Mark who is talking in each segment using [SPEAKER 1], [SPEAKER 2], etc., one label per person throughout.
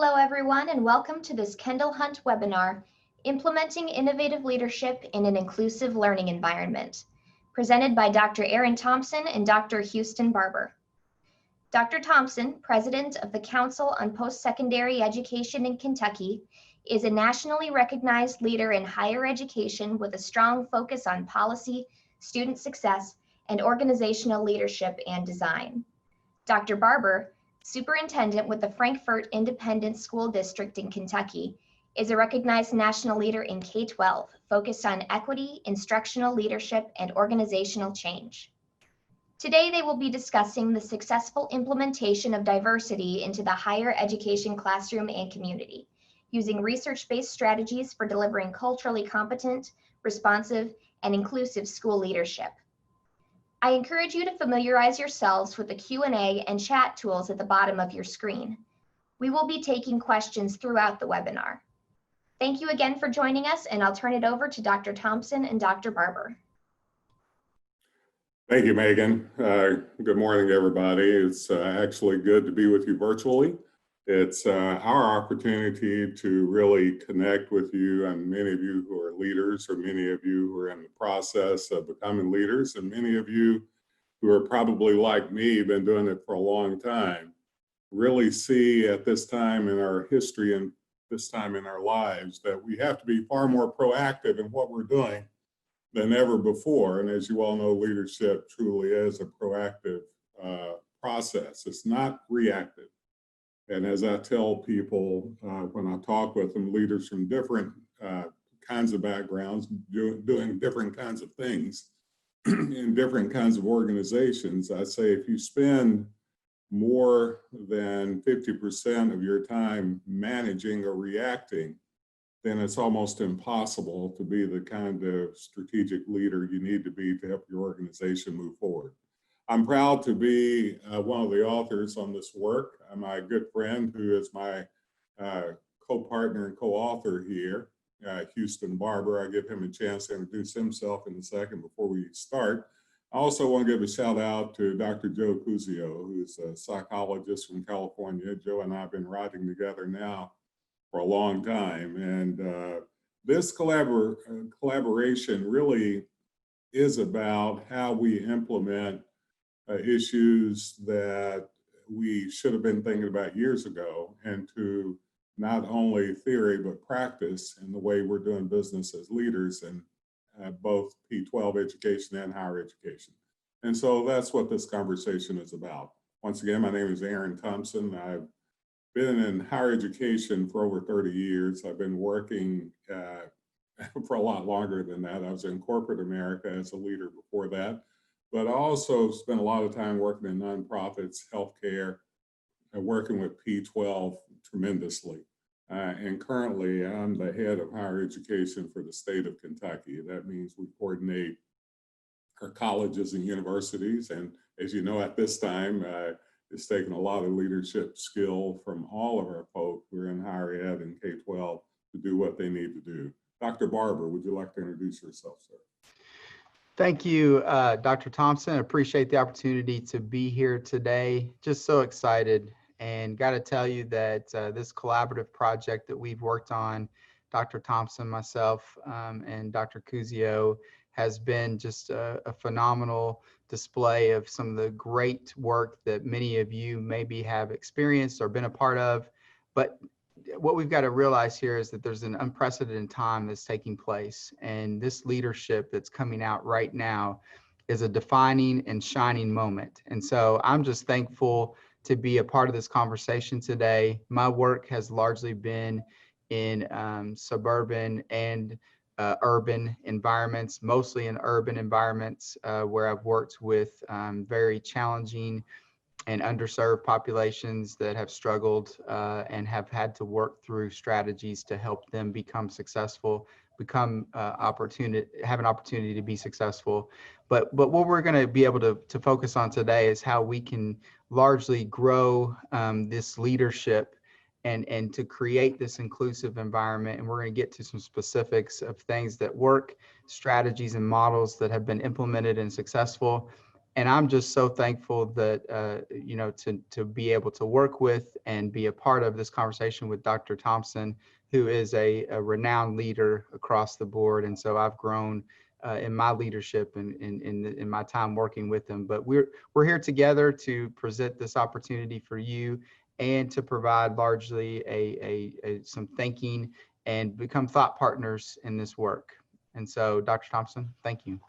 [SPEAKER 1] Hello, everyone, and welcome to this Kendall Hunt webinar, Implementing Innovative Leadership in an Inclusive Learning Environment, presented by Dr. Aaron Thompson and Dr. Houston Barber. Dr. Thompson, president of the Council on Post-Secondary Education in Kentucky, is a nationally recognized leader in higher education with a strong focus on policy, student success, and organizational leadership and design. Dr. Barber, superintendent with the Frankfort Independent School District in Kentucky, is a recognized national leader in K-12, focused on equity, instructional leadership, and organizational change. Today, they will be discussing the successful implementation of diversity into the higher education classroom and community, using research-based strategies for delivering culturally competent, responsive, and inclusive school leadership. I encourage you to familiarize yourselves with the Q&A and chat tools at the bottom of your screen. We will be taking questions throughout the webinar. Thank you again for joining us, and I'll turn it over to Dr. Thompson and Dr. Barber.
[SPEAKER 2] Thank you, Megan. Good morning, everybody. It's actually good to be with you virtually. It's our opportunity to really connect with you, and many of you who are leaders, or many of you who are in the process of becoming leaders, and many of you who are probably like me, been doing it for a long time, really see at this time in our history and this time in our lives that we have to be far more proactive in what we're doing than ever before. And as you all know, leadership truly is a proactive process. It's not reactive. And as I tell people when I talk with them, leaders from different kinds of backgrounds, doing different kinds of things in different kinds of organizations, I say if you spend more than 50% of your time managing or reacting, then it's almost impossible to be the kind of strategic leader you need to be to help your organization move forward. I'm proud to be one of the authors on this work. My good friend, who is my co-partner and co-author here, Houston Barber. I give him a chance to introduce himself in a second before we start. I also want to give a shout out to Dr. Joe Cuzio, who's a psychologist from California. Joe and I have been writing together now for a long time. And this collaboration really is about how we implement issues that we should have been thinking about years ago, and to not only theory, but practice in the way we're doing business as leaders in both P-12 education and higher education. And so that's what this conversation is about. Once again, my name is Aaron Thompson. I've been in higher education for over 30 years. I've been working for a lot longer than that. I was in corporate America as a leader before that. But I also spent a lot of time working in nonprofits, healthcare, and working with P-12 tremendously. And currently, I'm the head of higher education for the state of Kentucky. That means we coordinate our colleges and universities. And as you know, at this time, it's taken a lot of leadership skill from all of our folk who are in higher ed and K-12 to do what they need to do. Dr. Barber, would you like to introduce yourself, sir?
[SPEAKER 3] Thank you, Dr. Thompson. I appreciate the opportunity to be here today. Just so excited, and got to tell you that this collaborative project that we've worked on, Dr. Thompson, myself, and Dr. Cuzio, has been just a phenomenal display of some of the great work that many of you maybe have experienced or been a part of. But what we've got to realize here is that there's an unprecedented time that's taking place, and this leadership that's coming out right now is a defining and shining moment. And so I'm just thankful to be a part of this conversation today. My work has largely been in suburban and urban environments, mostly in urban environments, where I've worked with very challenging and underserved populations that have struggled and have had to work through strategies to help them become successful, have an opportunity to be successful. But what we're going to be able to focus on today is how we can largely grow this leadership and to create this inclusive environment. And we're going to get to some specifics of things that work, strategies and models that have been implemented and successful. And I'm just so thankful that, to be able to work with and be a part of this conversation with Dr. Thompson, who is a renowned leader across the board. And so I've grown in my leadership and in my time working with him. But we're here together to present this opportunity for you and to provide largely some thinking and become thought partners in this work. And so, Dr. Thompson, thank you.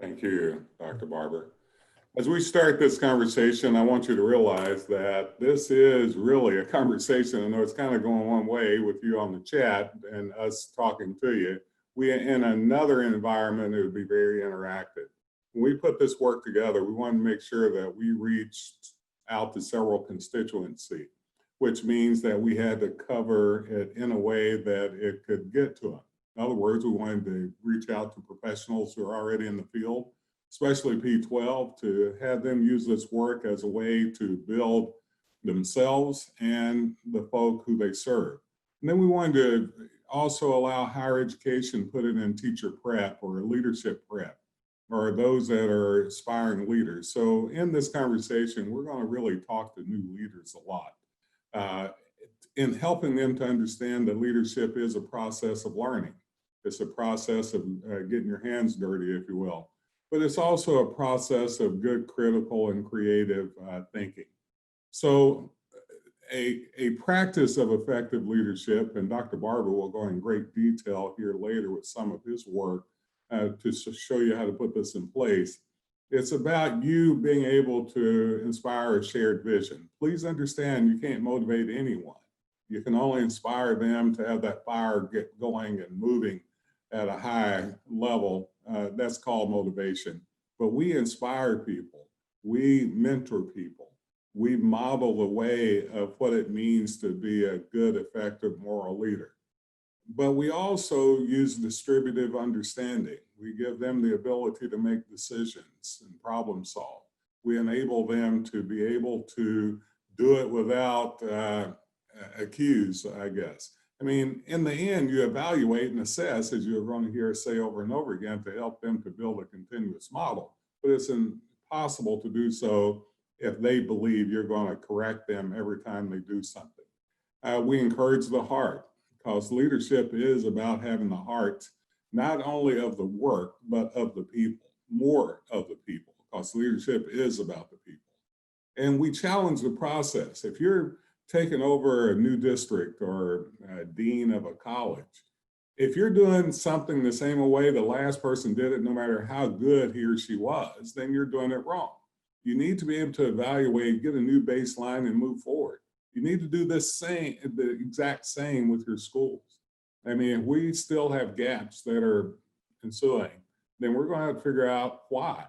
[SPEAKER 2] Thank you, Dr. Barber. As we start this conversation, I want you to realize that this is really a conversation. I know it's kind of going one way with you on the chat and us talking to you. We, in another environment, it would be very interactive. When we put this work together, we want to make sure that we reached out to several constituencies, which means that we had to cover it in a way that it could get to them. In other words, we wanted to reach out to professionals who are already in the field, especially P12, to have them use this work as a way to build themselves and the folk who they serve. And then we wanted to also allow higher education, put it in teacher prep or leadership prep, or those that are aspiring leaders. So in this conversation, we're going to really talk to new leaders a lot in helping them to understand that leadership is a process of learning. It's a process of getting your hands dirty, if you will. But it's also a process of good, critical, and creative thinking. So a practice of effective leadership, and Dr. Barber will go in great detail here later with some of his work to show you how to put this in place. It's about you being able to inspire a shared vision. Please understand you can't motivate anyone. You can only inspire them to have that fire get going and moving at a high level. That's called motivation. But we inspire people. We mentor people. We model the way of what it means to be a good, effective, moral leader. But we also use distributive understanding. We give them the ability to make decisions and problem solve. We enable them to be able to do it without accuse, I guess. I mean, in the end, you evaluate and assess, as you're going to hear us say over and over again, to help them to build a continuous model. But it's impossible to do so if they believe you're going to correct them every time they do something. We encourage the heart, because leadership is about having the heart, not only of the work, but of the people, more of the people, because leadership is about the people. And we challenge the process. If you're taking over a new district or a dean of a college, if you're doing something the same way the last person did it, no matter how good he or she was, then you're doing it wrong. You need to be able to evaluate, get a new baseline, and move forward. You need to do the exact same with your schools. I mean, if we still have gaps that are ensuing, then we're going to have to figure out why.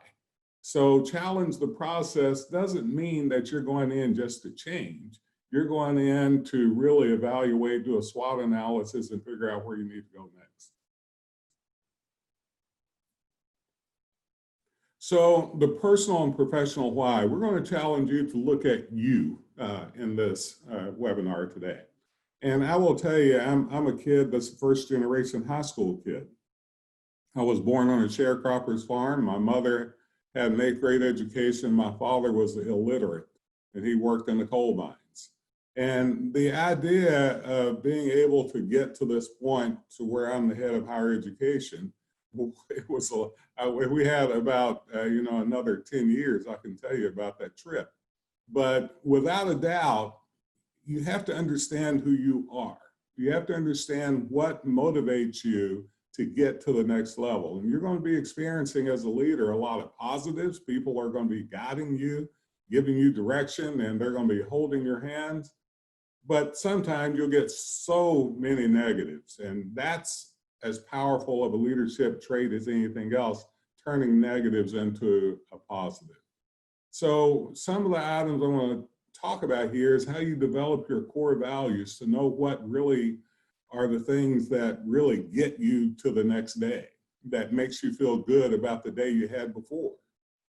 [SPEAKER 2] So challenge the process doesn't mean that you're going in just to change. You're going in to really evaluate, do a SWOT analysis, and figure out where you need to go next. So the personal and professional why, we're going to challenge you to look at you in this webinar today. And I will tell you, I'm a kid that's a first generation high school kid. I was born on a sharecropper's farm. My mother had an 8th grade education. My father was illiterate, and he worked in the coal mines. And the idea of being able to get to this point to where I'm the head of higher education, it was we had about another 10 years, I can tell you about that trip. But without a doubt, you have to understand who you are. You have to understand what motivates you to get to the next level. And you're going to be experiencing as a leader a lot of positives. People are going to be guiding you, giving you direction, and they're going to be holding your hands. But sometimes you'll get so many negatives, and that's as powerful of a leadership trait as anything else, turning negatives into a positive. So some of the items I want to talk about here is how you develop your core values to know what really are the things that really get you to the next day, that makes you feel good about the day you had before.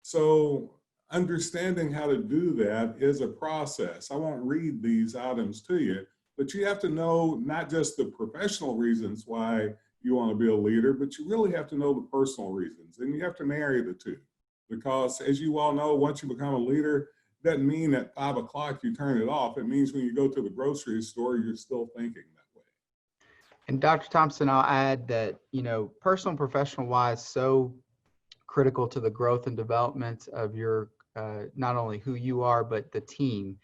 [SPEAKER 2] So understanding how to do that is a process. I won't read these items to you, but you have to know not just the professional reasons why you want to be a leader, but you really have to know the personal reasons, and you have to marry the two. Because as you all know, once you become a leader, it doesn't mean at 5 o'clock you turn it off. It means when you go to the grocery store, you're still thinking that way.
[SPEAKER 3] And Dr. Thompson, I'll add that, personal and professional wise, so critical to the growth and development of your, not only who you are, but the team.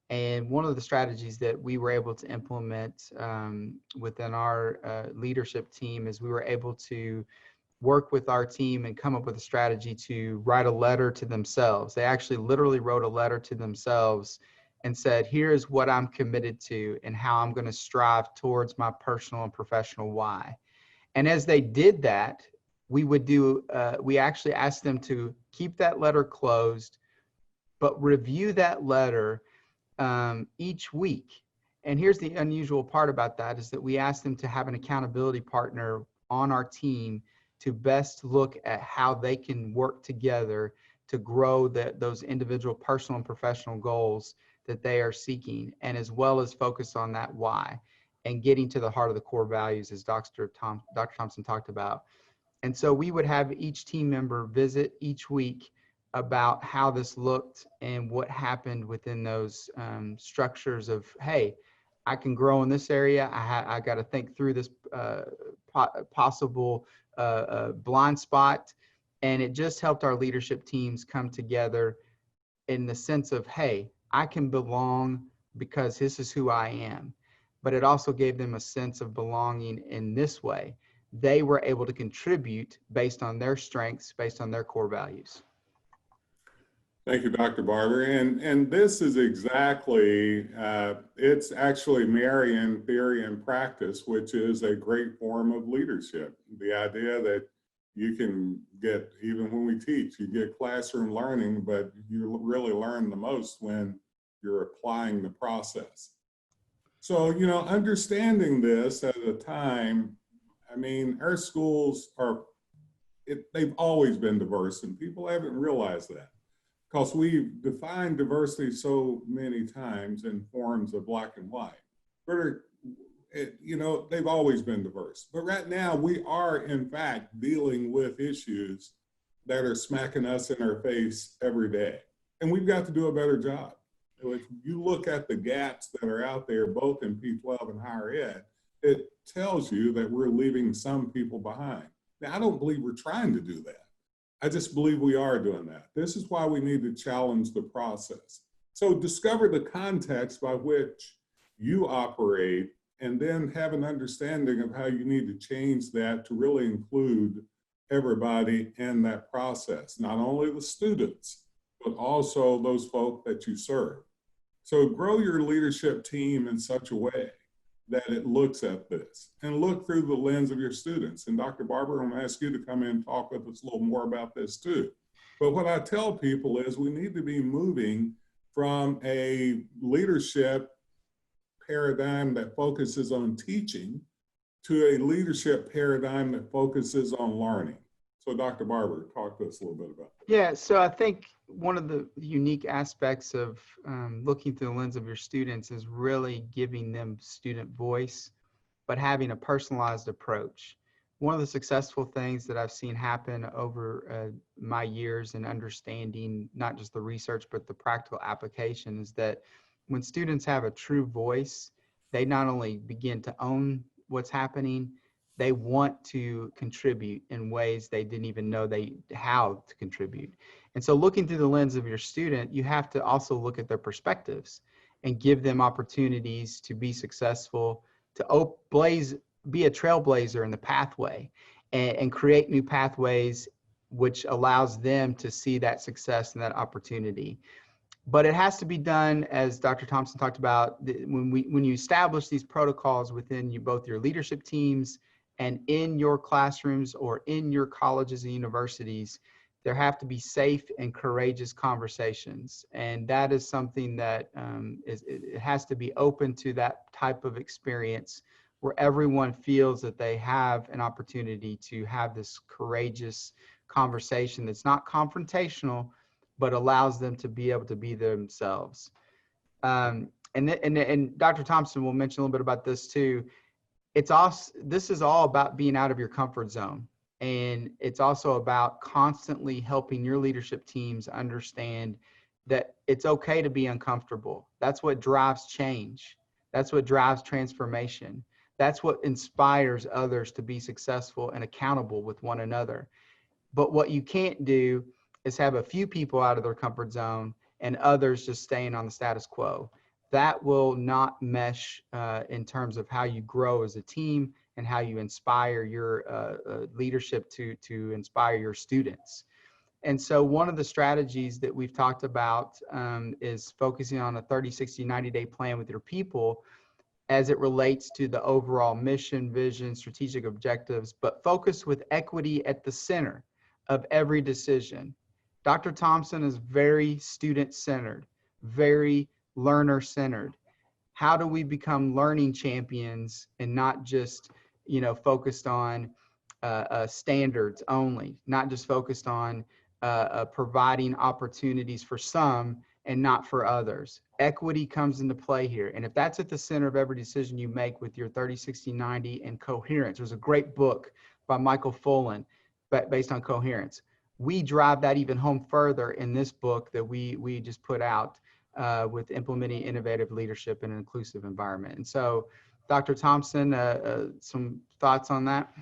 [SPEAKER 3] And one of the strategies that we were able to implement within our leadership team is we were able to work with our team and come up with a strategy to write a letter to themselves. They actually literally wrote a letter to themselves and said, here's what I'm committed to and how I'm going to strive towards my personal and professional why. And as they did that, we actually asked them to keep that letter closed, but review that letter each week. And here's the unusual part about that is that we asked them to have an accountability partner on our team to best look at how they can work together to grow those individual personal and professional goals that they are seeking, and as well as focus on that why and getting to the heart of the core values, as Dr. Thompson talked about. And so we would have each team member visit each week about how this looked and what happened within those structures of, hey, I can grow in this area. I got to think through this possible blind spot. And it just helped our leadership teams come together in the sense of, hey, I can belong because this is who I am. But it also gave them a sense of belonging in this way. They were able to contribute based on their strengths, based on their core values.
[SPEAKER 2] Thank you, Dr. Barber. And this is exactly, it's actually marrying theory and practice, which is a great form of leadership. The idea that you can get, even when we teach, you get classroom learning, but you really learn the most when you're applying the process. So, understanding this at a time, I mean, our schools they've always been diverse, and people haven't realized that. Because we've defined diversity so many times in forms of black and white. But, they've always been diverse. But right now, we are, in fact, dealing with issues that are smacking us in our face every day. And we've got to do a better job. If you look at the gaps that are out there, both in P12 and higher ed, it tells you that we're leaving some people behind. Now, I don't believe we're trying to do that. I just believe we are doing that. This is why we need to challenge the process. So discover the context by which you operate and then have an understanding of how you need to change that to really include everybody in that process, not only the students, but also those folk that you serve. So grow your leadership team in such a way that it looks at this and look through the lens of your students. And Dr. Barber, I'm gonna ask you to come in and talk with us a little more about this too. But what I tell people is we need to be moving from a leadership paradigm that focuses on teaching to a leadership paradigm that focuses on learning. So Dr. Barber, talk to us a little bit about that.
[SPEAKER 3] Yeah, so I think one of the unique aspects of looking through the lens of your students is really giving them student voice, but having a personalized approach. One of the successful things that I've seen happen over my years in understanding not just the research, but the practical application is that when students have a true voice, they not only begin to own what's happening, they want to contribute in ways they didn't even know how to contribute. And so looking through the lens of your student, you have to also look at their perspectives and give them opportunities to be successful, to be a trailblazer in the pathway and create new pathways, which allows them to see that success and that opportunity. But it has to be done, as Dr. Thompson talked about, when you establish these protocols within both your leadership teams and in your classrooms or in your colleges and universities, there have to be safe and courageous conversations. And that is something that it has to be open to that type of experience where everyone feels that they have an opportunity to have this courageous conversation that's not confrontational, but allows them to be able to be themselves. And Dr. Thompson will mention a little bit about this too. This is all about being out of your comfort zone And it's also about constantly helping your leadership teams understand that it's okay to be uncomfortable. That's what drives change. That's what drives transformation. That's what inspires others to be successful and accountable with one another. But what you can't do is have a few people out of their comfort zone and others just staying on the status quo. That will not mesh in terms of how you grow as a team and how you inspire your leadership to inspire your students. And so one of the strategies that we've talked about is focusing on a 30, 60, 90-day plan with your people as it relates to the overall mission, vision, strategic objectives, but focus with equity at the center of every decision. Dr. Thompson is very student-centered, very learner-centered. How do we become learning champions and not just, focused on standards only, not just focused on providing opportunities for some and not for others? Equity comes into play here. And if that's at the center of every decision you make with your 30, 60, 90 and coherence, there's a great book by Michael Fullen based on coherence. We drive that even home further in this book that we just put out with implementing innovative leadership in an inclusive environment. And so, Dr. Thompson, some thoughts on that?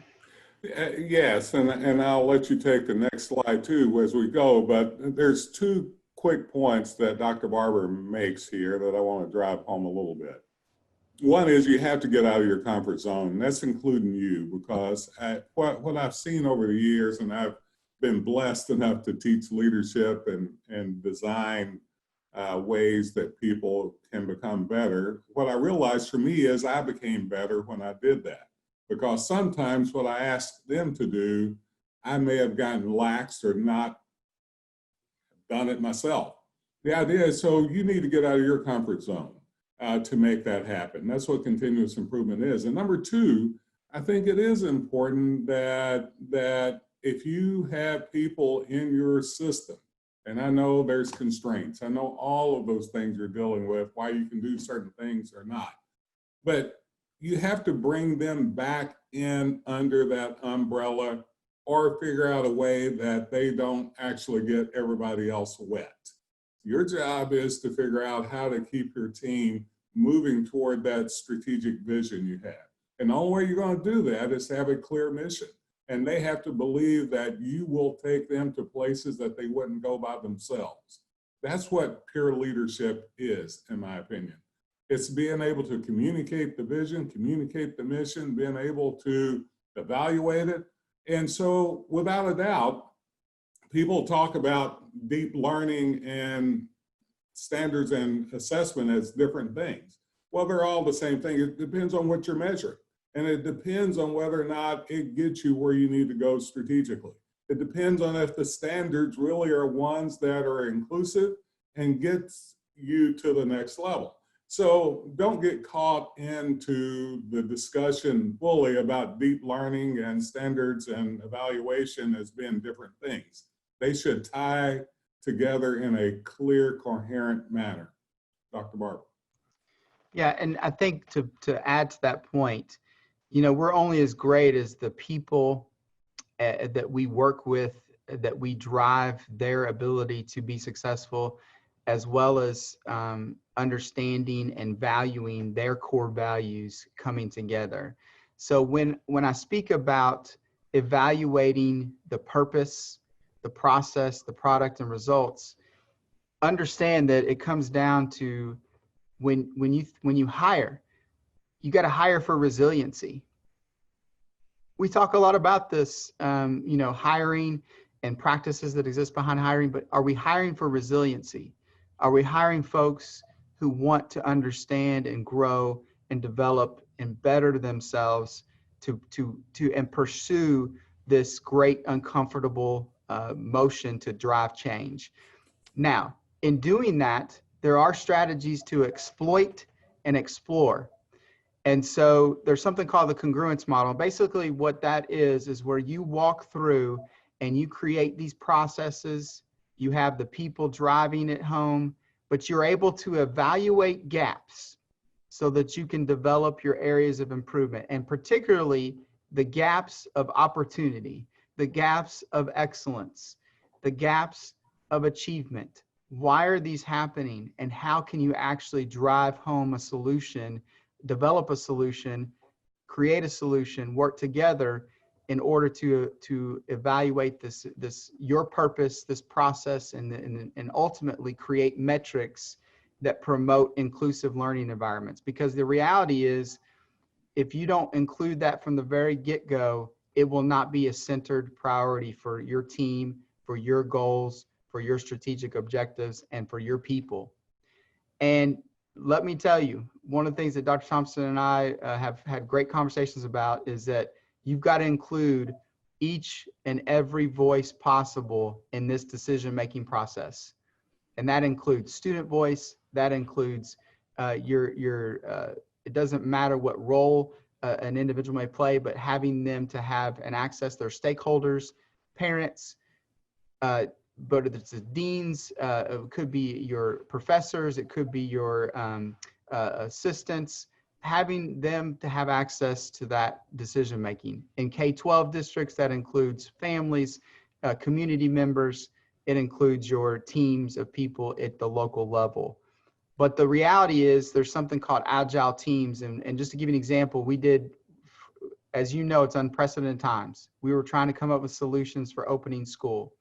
[SPEAKER 2] Yes, and I'll let you take the next slide too as we go, but there's two quick points that Dr. Barber makes here that I want to drive home a little bit. One is you have to get out of your comfort zone. That's including you, because what I've seen over the years, and I've been blessed enough to teach leadership and design ways that people can become better. What I realized for me is I became better when I did that, because sometimes what I asked them to do, I may have gotten laxed or not done it myself. The idea is, so you need to get out of your comfort zone to make that happen. That's what continuous improvement is. And number two, I think it is important that if you have people in your system, and I know there's constraints, I know all of those things you're dealing with, why you can do certain things or not, but you have to bring them back in under that umbrella or figure out a way that they don't actually get everybody else wet. Your job is to figure out how to keep your team moving toward that strategic vision you have. And the only way you're going to do that is to have a clear mission. And they have to believe that you will take them to places that they wouldn't go by themselves. That's what pure leadership is, in my opinion. It's being able to communicate the vision, communicate the mission, being able to evaluate it. And so, without a doubt, people talk about deep learning and standards and assessment as different things. Well, they're all the same thing. It depends on what you're measuring. And it depends on whether or not it gets you where you need to go strategically. It depends on if the standards really are ones that are inclusive and gets you to the next level. So don't get caught into the discussion fully about deep learning and standards and evaluation as being different things. They should tie together in a clear, coherent manner. Dr. Barber.
[SPEAKER 3] Yeah, and I think to add to that point, we're only as great as the people that we work with, that we drive their ability to be successful, as well as understanding and valuing their core values coming together. So when I speak about evaluating the purpose, the process, the product, and results, understand that it comes down to when you hire, you got to hire for resiliency. We talk a lot about this, hiring and practices that exist behind hiring, but are we hiring for resiliency? Are we hiring folks who want to understand and grow and develop and better themselves and pursue this great uncomfortable motion to drive change? Now, in doing that, there are strategies to exploit and explore. And so there's something called the congruence model. Basically what that is where you walk through and you create these processes, you have the people driving it home, but you're able to evaluate gaps so that you can develop your areas of improvement, and particularly the gaps of opportunity, the gaps of excellence, the gaps of achievement. Why are these happening, and how can you actually drive home a solution, develop a solution, create a solution, work together in order to evaluate this your purpose, this process, and ultimately create metrics that promote inclusive learning environments. Because the reality is, if you don't include that from the very get-go, it will not be a centered priority for your team, for your goals, for your strategic objectives, and for your people. And let me tell you, one of the things that Dr. Thompson and I have had great conversations about is that you've got to include each and every voice possible in this decision-making process. And that includes student voice, that includes it doesn't matter what role an individual may play, but having them to have and access their stakeholders, parents, but it's the deans, it could be your professors, it could be your assistants, having them to have access to that decision making. In K-12 districts, that includes families, community members, it includes your teams of people at the local level. But the reality is there's something called agile teams. And just to give you an example, we did, as you know, it's unprecedented times. We were trying to come up with solutions for opening school.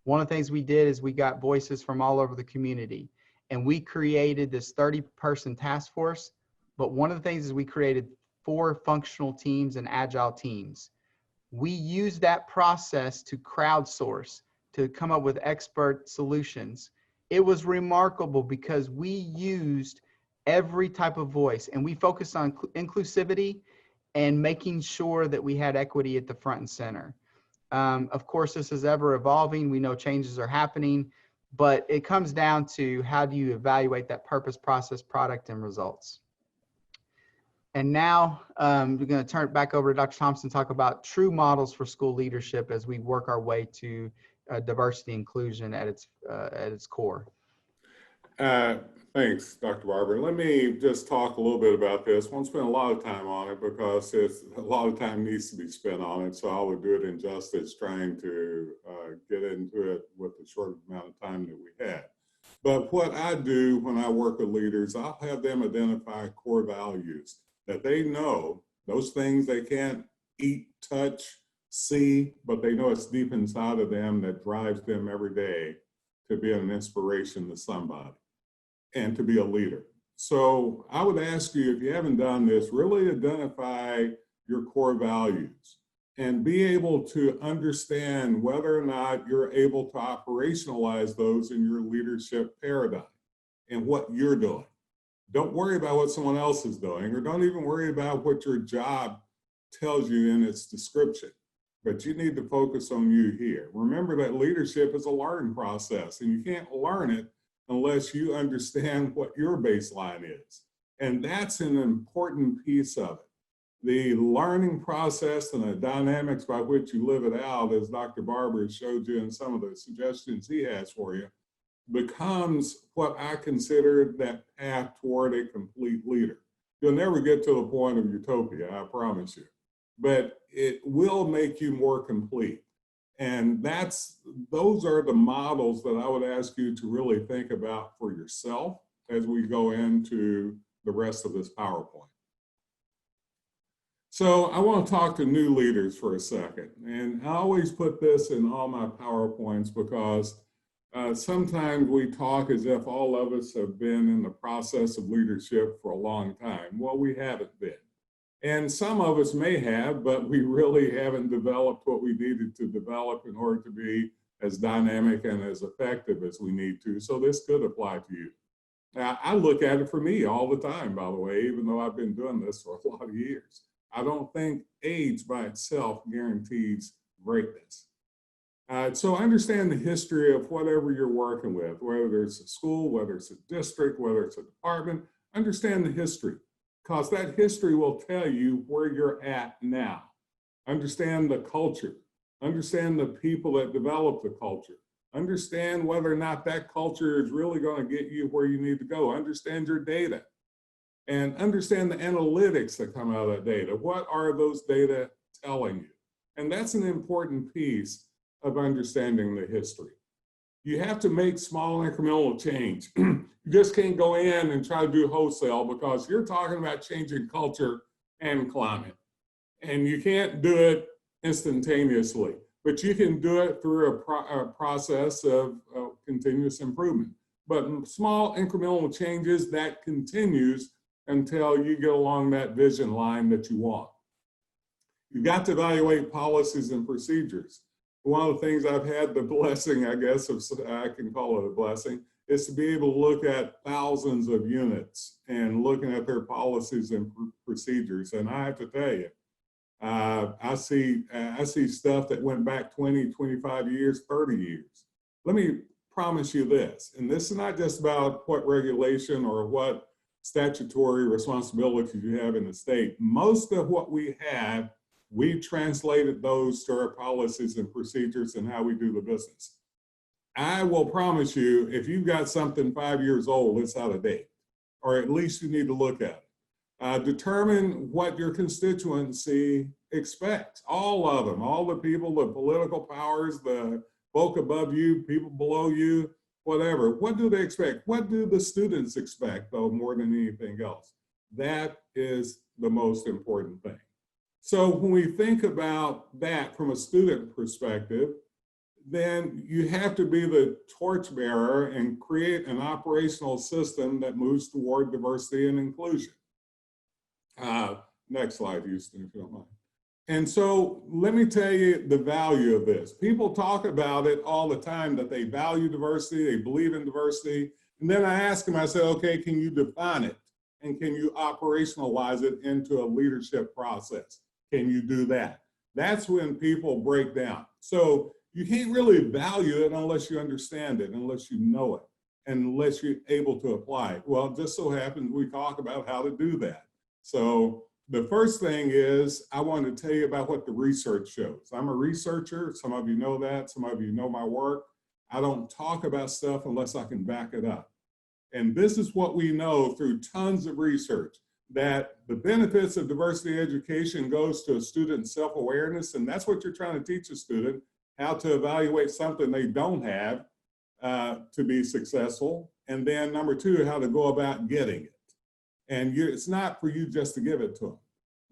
[SPEAKER 3] One of the things we did is we got voices from all over the community, and we created this 30-person task force. But one of the things is we created 4 functional teams and agile teams. We used that process to crowdsource, to come up with expert solutions. It was remarkable because we used every type of voice, and we focused on inclusivity and making sure that we had equity at the front and center. Of course, this is ever evolving. We know changes are happening, but it comes down to how do you evaluate that purpose, process, product, and results. And now we're going to turn it back over to Dr. Thompson to talk about true models for school leadership as we work our way to diversity inclusion at its core.
[SPEAKER 2] Thanks, Dr. Barber. Let me just talk a little bit about this. I won't spend a lot of time on it because a lot of time needs to be spent on it. So I would do it in justice trying to get into it with the short amount of time that we had. But what I do when I work with leaders, I'll have them identify core values that they know, those things they can't eat, touch, see, but they know it's deep inside of them that drives them every day to be an inspiration to somebody and to be a leader. So I would ask you, if you haven't done this, really identify your core values and be able to understand whether or not you're able to operationalize those in your leadership paradigm and what you're doing. Don't worry about what someone else is doing, or don't even worry about what your job tells you in its description. But you need to focus on you here. Remember that leadership is a learning process, and you can't learn it unless you understand what your baseline is. And that's an important piece of it. The learning process and the dynamics by which you live it out, as Dr. Barber showed you in some of the suggestions he has for you, becomes what I consider that path toward a complete leader. You'll never get to the point of utopia, I promise you, but it will make you more complete. And those are the models that I would ask you to really think about for yourself as we go into the rest of this PowerPoint. So I want to talk to new leaders for a second. And I always put this in all my PowerPoints because sometimes we talk as if all of us have been in the process of leadership for a long time. Well, we haven't been. And some of us may have, but we really haven't developed what we needed to develop in order to be as dynamic and as effective as we need to. So this could apply to you. Now, I look at it for me all the time, by the way, even though I've been doing this for a lot of years. I don't think age by itself guarantees greatness. So understand the history of whatever you're working with, whether it's a school, whether it's a district, whether it's a department. Understand the history, because that history will tell you where you're at now. Understand the culture. Understand the people that develop the culture. Understand whether or not that culture is really going to get you where you need to go. Understand your data. And understand the analytics that come out of that data. What are those data telling you? And that's an important piece of understanding the history. You have to make small incremental change. You just can't go in and try to do wholesale because you're talking about changing culture and climate. And you can't do it instantaneously, but you can do it through a process of continuous improvement. But small incremental changes that continues until you get along that vision line that you want. You've got to evaluate policies and procedures. One of the things I've had the blessing, I guess, of, I can call it a blessing, is to be able to look at thousands of units and looking at their policies and procedures. And I have to tell you, I see stuff that went back 20, 25 years, 30 years. Let me promise you this, and this is not just about what regulation or what statutory responsibilities you have in the state. Most of what we have, we translated those to our policies and procedures and how we do the business. I will promise you, if you've got something 5 years old, it's out of date, or at least you need to look at it. Determine what your constituency expects, all of them, all the people, the political powers, the folk above you, people below you, whatever. What do they expect? What do the students expect, though, more than anything else? That is the most important thing. So when we think about that from a student perspective, then you have to be the torchbearer and create an operational system that moves toward diversity and inclusion. Next slide, Houston, if you don't mind. And so let me tell you the value of this. People talk about it all the time, that they value diversity, they believe in diversity. And then I ask them, I say, okay, can you define it? And can you operationalize it into a leadership process? Can you do that? That's when people break down. So you can't really value it unless you understand it, unless you know it, and unless you're able to apply it. Well, it just so happens we talk about how to do that. So the first thing is, I want to tell you about what the research shows. I'm a researcher. Some of you know that. Some of you know my work. I don't talk about stuff unless I can back it up. And this is what we know through tons of research, that the benefits of diversity education goes to a student's self-awareness, and that's what you're trying to teach a student, how to evaluate something they don't have to be successful. And then number two, how to go about getting it. And it's not for you just to give it to them,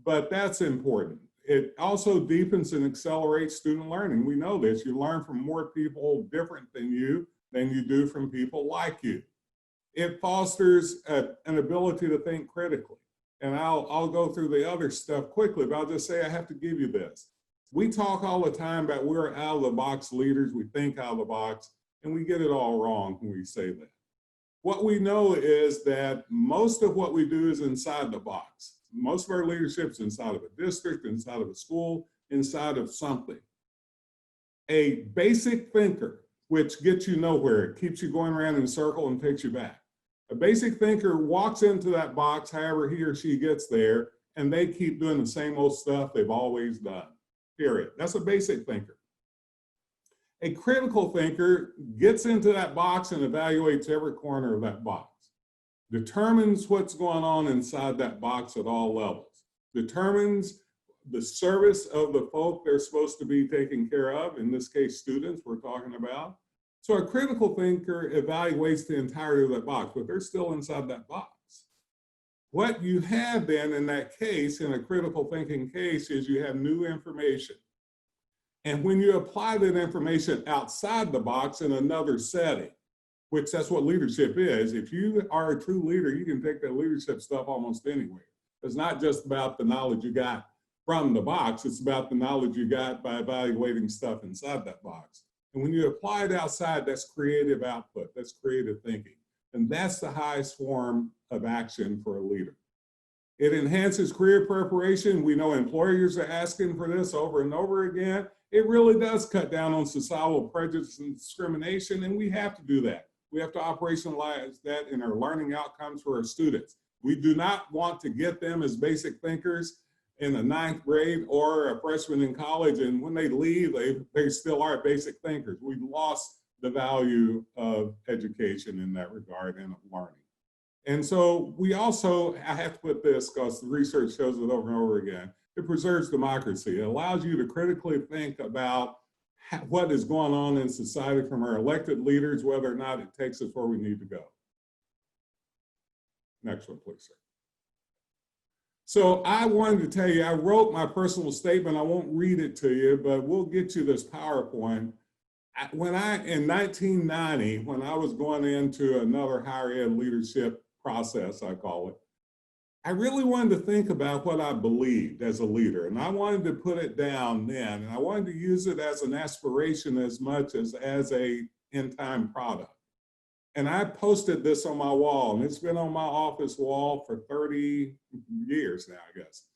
[SPEAKER 2] but that's important. It also deepens and accelerates student learning. We know this. You learn from more people different than you do from people like you. It fosters an ability to think critically. And I'll go through the other stuff quickly, but I'll just say I have to give you this. We talk all the time about we're out of the box leaders, we think out of the box, and we get it all wrong when we say that. What we know is that most of what we do is inside the box. Most of our leadership is inside of a district, inside of a school, inside of something. A basic thinker, which gets you nowhere, it keeps you going around in a circle and takes you back. A basic thinker walks into that box, however he or she gets there, and they keep doing the same old stuff they've always done, period. That's a basic thinker. A critical thinker gets into that box and evaluates every corner of that box, determines what's going on inside that box at all levels, determines the service of the folk they're supposed to be taking care of, in this case, students we're talking about. So a critical thinker evaluates the entirety of that box, but they're still inside that box. What you have then in that case, in a critical thinking case, is you have new information. And when you apply that information outside the box in another setting, which that's what leadership is, if you are a true leader, you can take that leadership stuff almost anywhere. It's not just about the knowledge you got from the box, it's about the knowledge you got by evaluating stuff inside that box. And when you apply it outside, that's creative output, that's creative thinking. And that's the highest form of action for a leader. It enhances career preparation. We know employers are asking for this over and over again. It really does cut down on societal prejudice and discrimination, and we have to do that. We have to operationalize that in our learning outcomes for our students. We do not want to get them as basic thinkers in the 9th grade or a freshman in college, and when they leave, they still are basic thinkers. We've lost the value of education in that regard and of learning. And so we also, I have to put this because the research shows it over and over again, it preserves democracy. It allows you to critically think about what is going on in society from our elected leaders, whether or not it takes us where we need to go. Next one, please, sir. So I wanted to tell you, I wrote my personal statement. I won't read it to you, but we'll get you this PowerPoint. In 1990, when I was going into another higher ed leadership process, I call it, I really wanted to think about what I believed as a leader, and I wanted to put it down then, and I wanted to use it as an aspiration as much as a in-time product. And I posted this on my wall, and it's been on my office wall for 30 years now, I guess.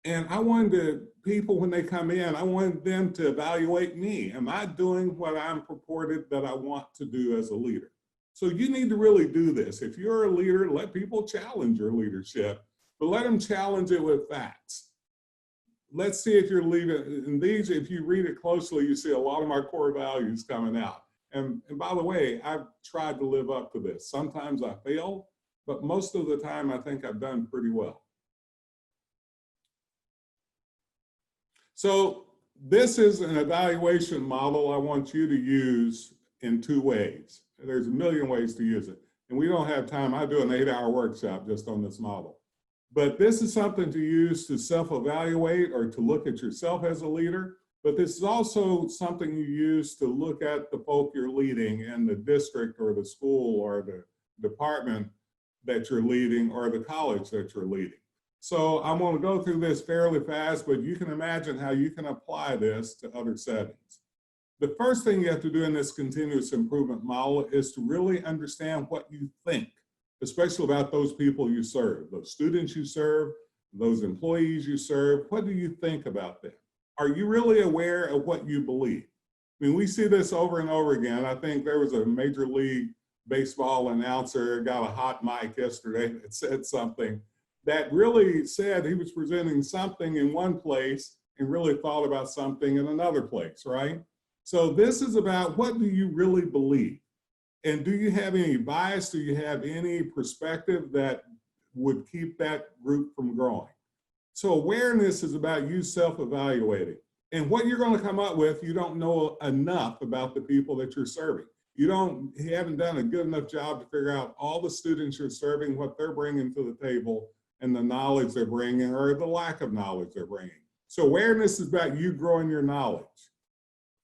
[SPEAKER 2] And I wanted people, when they come in, I wanted them to evaluate me. Am I doing what I'm purported that I want to do as a leader? So you need to really do this. If you're a leader, let people challenge your leadership, but let them challenge it with facts. Let's see if you're leading. And these, if you read it closely, you see a lot of my core values coming out. And by the way, I've tried to live up to this. Sometimes I fail, but most of the time I think I've done pretty well. So this is an evaluation model I want you to use in 2 ways. There's a million ways to use it. And we don't have time. I do an 8-hour workshop just on this model. But this is something to use to self-evaluate or to look at yourself as a leader. But this is also something you use to look at the folk you're leading in the district or the school or the department that you're leading or the college that you're leading. So I'm going to go through this fairly fast, but you can imagine how you can apply this to other settings. The first thing you have to do in this continuous improvement model is to really understand what you think, especially about those people you serve, those students you serve, those employees you serve. What do you think about them? Are you really aware of what you believe? I mean, we see this over and over again. I think there was a Major League Baseball announcer, got a hot mic yesterday that said something that really said he was presenting something in one place and really thought about something in another place, right? So this is about what do you really believe? And do you have any bias? Do you have any perspective that would keep that group from growing? So awareness is about you self-evaluating. And what you're going to come up with, you don't know enough about the people that you're serving. You haven't done a good enough job to figure out all the students you're serving, what they're bringing to the table, and the knowledge they're bringing or the lack of knowledge they're bringing. So awareness is about you growing your knowledge.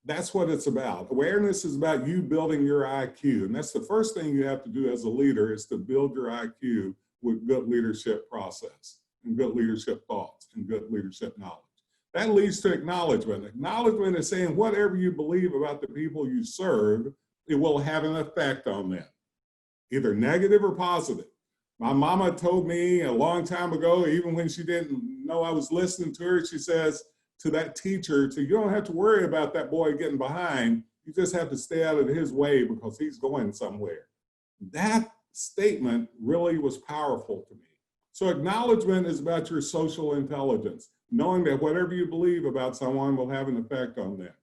[SPEAKER 2] That's what it's about. Awareness is about you building your IQ. And that's the first thing you have to do as a leader is to build your IQ with good leadership process and good leadership thoughts and good leadership knowledge. That leads to acknowledgement. Acknowledgement is saying whatever you believe about the people you serve, it will have an effect on them, either negative or positive. My mama told me a long time ago, even when she didn't know I was listening to her, she says to that teacher, you don't have to worry about that boy getting behind. You just have to stay out of his way because he's going somewhere. That statement really was powerful to me. So acknowledgement is about your social intelligence, knowing that whatever you believe about someone will have an effect on them.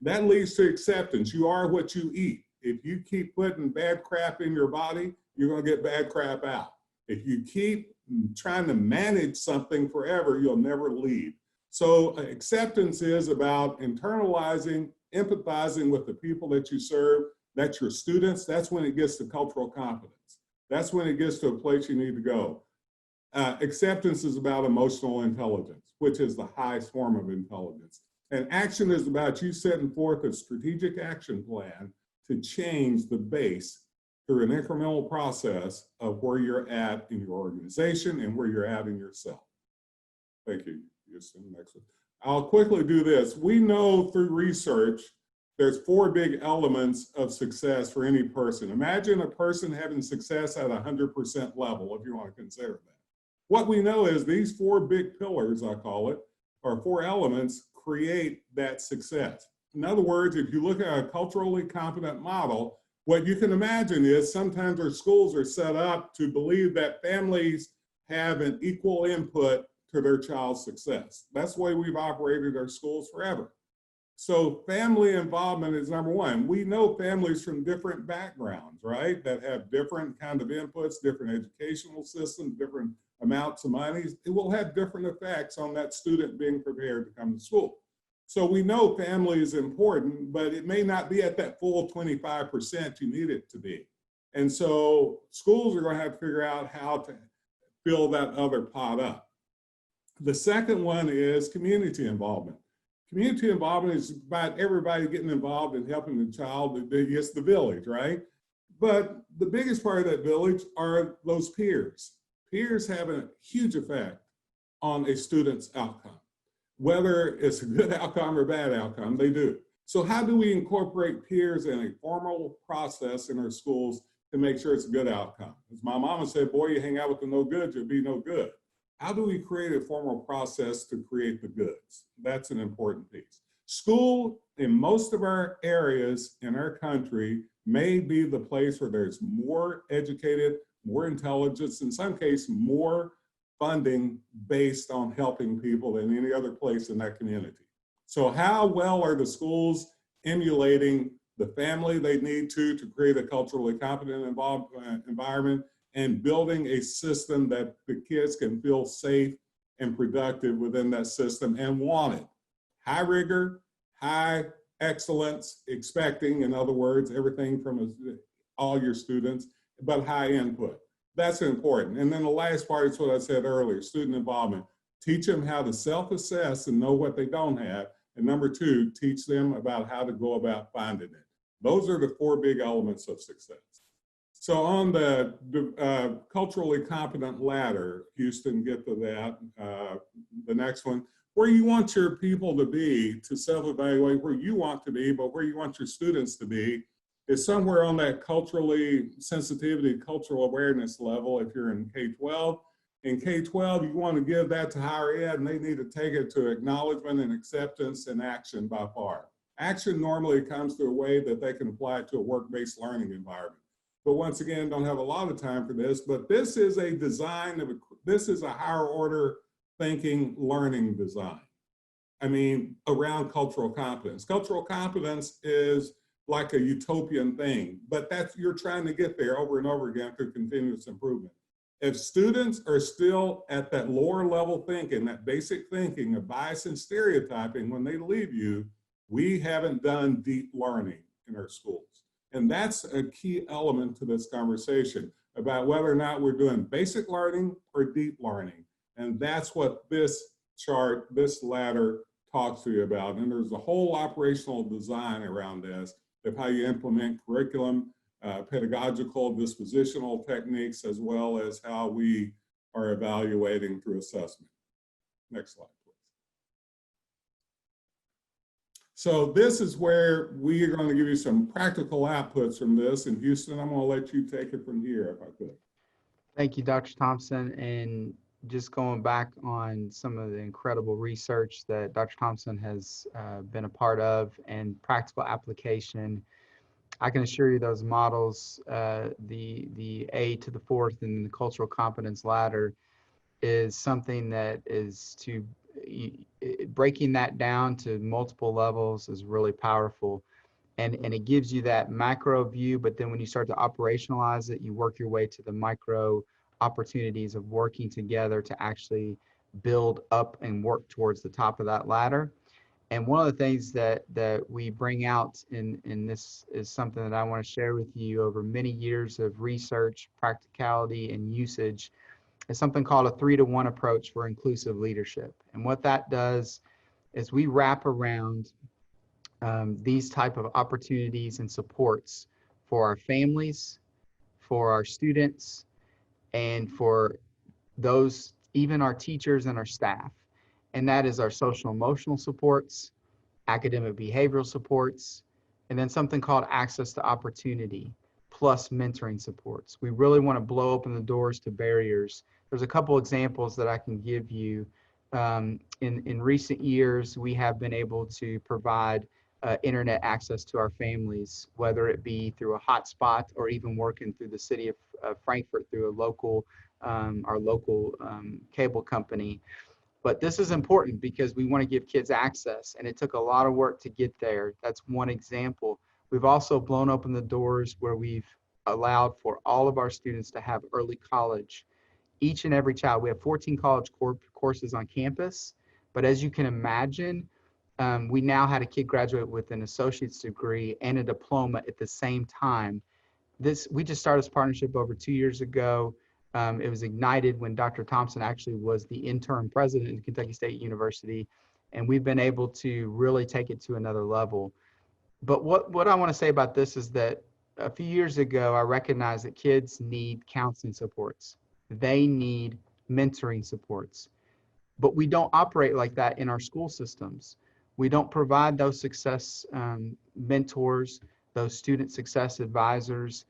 [SPEAKER 2] That leads to acceptance. You are what you eat. If you keep putting bad crap in your body, you're going to get bad crap out. If you keep trying to manage something forever, you'll never lead. So acceptance is about internalizing, empathizing with the people that you serve. That's your students. That's when it gets to cultural competence. That's when it gets to a place you need to go. Acceptance is about emotional intelligence, which is the highest form of intelligence. And action is about you setting forth a strategic action plan to change the base through an incremental process of where you're at in your organization and where you're at in yourself. Thank you, Houston. Next one. I'll quickly do this. We know through research, there's 4 big elements of success for any person. Imagine a person having success at 100% level, if you want to consider that. What we know is these 4 big pillars, I call it, or 4 elements, create that success. In other words, if you look at a culturally competent model, what you can imagine is sometimes our schools are set up to believe that families have an equal input to their child's success. That's the way we've operated our schools forever. So family involvement is number one. We know families from different backgrounds, right? That have different kind of inputs, different educational systems, different amounts of money. It will have different effects on that student being prepared to come to school. So we know family is important, but it may not be at that full 25% you need it to be. And so schools are going to have to figure out how to fill that other pot up. The second one is community involvement. Community involvement is about everybody getting involved in helping the child. It's the village, right? But the biggest part of that village are those peers. Peers have a huge effect on a student's outcome. Whether it's a good outcome or bad outcome, they do. So how do we incorporate peers in a formal process in our schools to make sure it's a good outcome? As my mama said, boy, you hang out with the no goods, you'll be no good. How do we create a formal process to create the goods? That's an important piece. School in most of our areas in our country may be the place where there's more educated, more intelligence, in some cases more funding based on helping people than any other place in that community. So how well are the schools emulating the family they need to create a culturally competent environment and building a system that the kids can feel safe and productive within that system and want it? High rigor, high excellence, expecting, in other words, everything from all your students, but high input. That's important. And then the last part is what I said earlier, student involvement. Teach them how to self-assess and know what they don't have. And number two, teach them about how to go about finding it. Those are the four big elements of success. So on the culturally competent ladder, Houston, get to that, the next one, where you want your people to be to self-evaluate where you want to be, but where you want your students to be is somewhere on that culturally sensitivity, cultural awareness level. If you're in K-12, in K-12, you want to give that to higher ed, and they need to take it to acknowledgement and acceptance and action by far. Action normally comes through a way that they can apply it to a work-based learning environment. But once again, don't have a lot of time for this, but this is a design this is a higher order thinking learning design. I mean, around cultural competence. Cultural competence is like a utopian thing, but you're trying to get there over and over again through continuous improvement. If students are still at that lower level thinking, that basic thinking of bias and stereotyping when they leave you, we haven't done deep learning in our schools. And that's a key element to this conversation about whether or not we're doing basic learning or deep learning. And that's what this chart, this ladder talks to you about. And there's a whole operational design around this of how you implement curriculum, pedagogical, dispositional techniques, as well as how we are evaluating through assessment. Next slide, please. So this is where we are going to give you some practical outputs from this. And Houston, I'm going to let you take it from here if I could.
[SPEAKER 3] Thank you, Dr. Thompson. And just going back on some of the incredible research that Dr. Thompson has been a part of and practical application, I can assure you those models, the A to the fourth and the cultural competence ladder, is something that is breaking that down to multiple levels is really powerful. And it gives you that macro view, but then when you start to operationalize it, you work your way to the micro opportunities of working together to actually build up and work towards the top of that ladder. And one of the things that we bring out in this is something that I want to share with you over many years of research, practicality, and usage. Is something called a 3-to-1 approach for inclusive leadership. And what that does is we wrap around these type of opportunities and supports for our families, for our students, and for those, even our teachers and our staff. And that is our social emotional supports, academic behavioral supports, and then something called access to opportunity, plus mentoring supports. We really want to blow open the doors to barriers. There's a couple examples that I can give you. In recent years, we have been able to provide internet access to our families, whether it be through a hotspot or even working through the city of Frankfurt through a local, our local cable company. But this is important because we want to give kids access, and it took a lot of work to get there. That's one example. We've also blown open the doors where we've allowed for all of our students to have early college. Each and every child. We have 14 college courses on campus, but as you can imagine, we now had a kid graduate with an associate's degree and a diploma at the same time. We just started this partnership over 2 years ago. It was ignited when Dr. Thompson actually was the interim president at Kentucky State University, and we've been able to really take it to another level. But what I want to say about this is that a few years ago, I recognized that kids need counseling supports. They need mentoring supports. But we don't operate like that in our school systems. We don't provide those success mentors, those student success advisors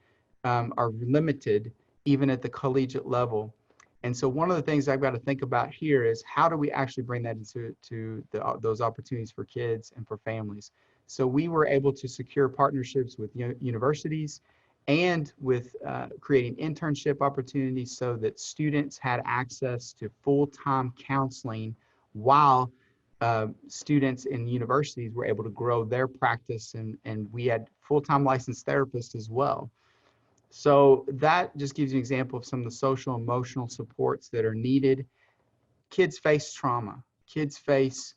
[SPEAKER 3] are limited even at the collegiate level. And so one of the things I've got to think about here is how do we actually bring that into those opportunities for kids and for families? So we were able to secure partnerships with universities and with creating internship opportunities so that students had access to full-time counseling while students in universities were able to grow their practice, and we had full-time licensed therapists as well. So that just gives you an example of some of the social emotional supports that are needed. Kids face trauma. Kids face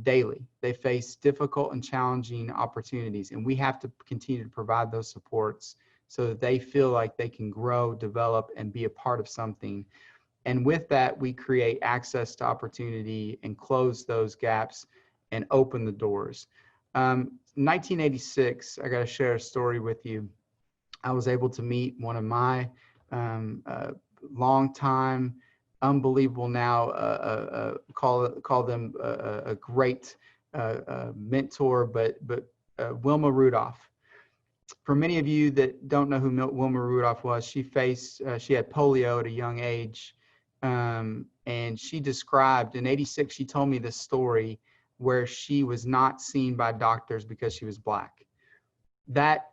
[SPEAKER 3] daily. They face difficult and challenging opportunities, and we have to continue to provide those supports so that they feel like they can grow, develop, and be a part of something. And with that, we create access to opportunity and close those gaps and open the doors. 1986, I got to share a story with you. I was able to meet one of my longtime, unbelievable now, call them a great mentor, but Wilma Rudolph. For many of you that don't know who Wilma Rudolph was, she had polio at a young age. And she described, in '86, she told me this story where she was not seen by doctors because she was Black. That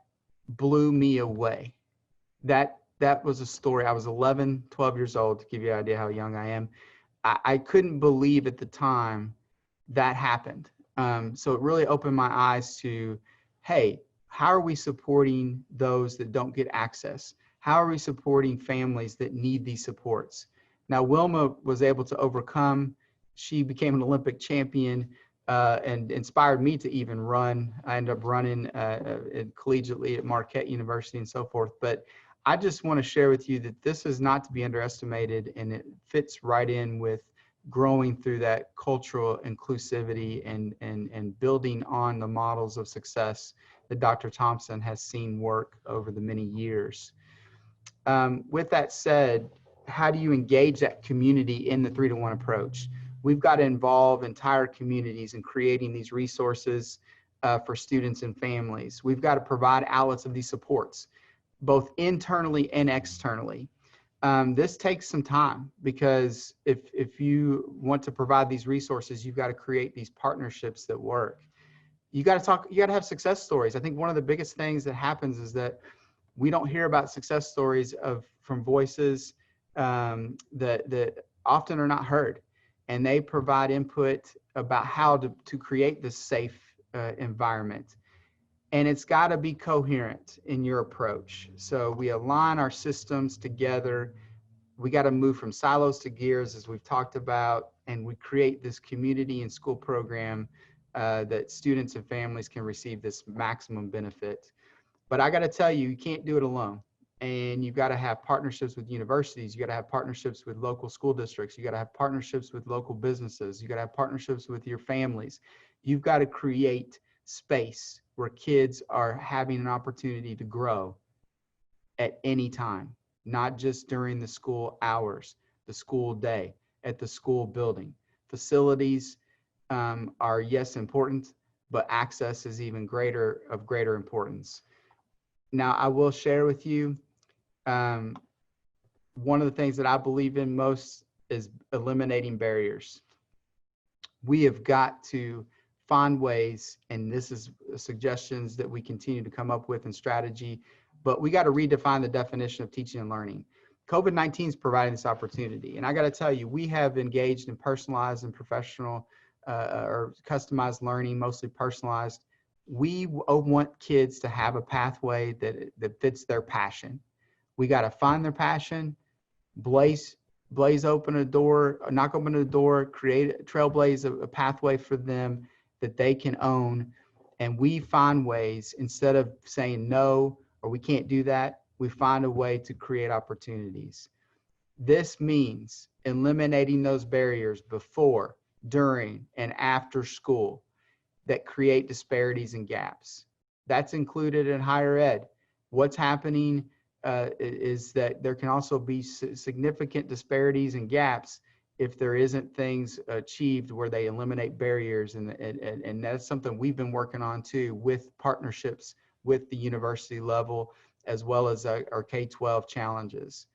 [SPEAKER 3] blew me away. That was a story. I was 11, 12 years old, to give you an idea how young I am. I couldn't believe at the time that happened. So it really opened my eyes to, hey, how are we supporting those that don't get access? How are we supporting families that need these supports? Now, Wilma was able to overcome. She became an Olympic champion and inspired me to even run. I ended up running collegiately at Marquette University and so forth. But I just want to share with you that this is not to be underestimated, and it fits right in with growing through that cultural inclusivity and building on the models of success that Dr. Thompson has seen work over the many years. With that said, how do you engage that community in the 3-to-1 approach? We've got to involve entire communities in creating these resources for students and families. We've got to provide outlets of these supports, both internally and externally. This takes some time because if you want to provide these resources, you've got to create these partnerships that work. You got to have success stories. I think one of the biggest things that happens is that we don't hear about success stories from voices that often are not heard, and they provide input about how to create this safe environment. And it's got to be coherent in your approach. So we align our systems together. We got to move from silos to gears, as we've talked about, and we create this community and school program that students and families can receive this maximum benefit. But I got to tell you, you can't do it alone. And you've got to have partnerships with universities. You got to have partnerships with local school districts. You got to have partnerships with local businesses. You got to have partnerships with your families. You've got to create space where kids are having an opportunity to grow at any time, not just during the school hours, the school day, at the school building. Facilities are, yes, important, but access is even greater importance. Now, I will share with you, one of the things that I believe in most is eliminating barriers. We have got to find ways, and this is suggestions that we continue to come up with in strategy, but we got to redefine the definition of teaching and learning. COVID-19 is providing this opportunity. And I got to tell you, we have engaged in personalized and professional or customized learning, mostly personalized. We want kids to have a pathway that fits their passion. We got to find their passion, blaze open a door, knock open a door, trailblaze a pathway for them that they can own. And we find ways, instead of saying no, or we can't do that, we find a way to create opportunities. This means eliminating those barriers before, during, and after school that create disparities and gaps. That's included in higher ed. What's happening is that there can also be significant disparities and gaps if there isn't things achieved where they eliminate barriers. And that's something we've been working on too, with partnerships with the university level, as well as our K-12 challenges.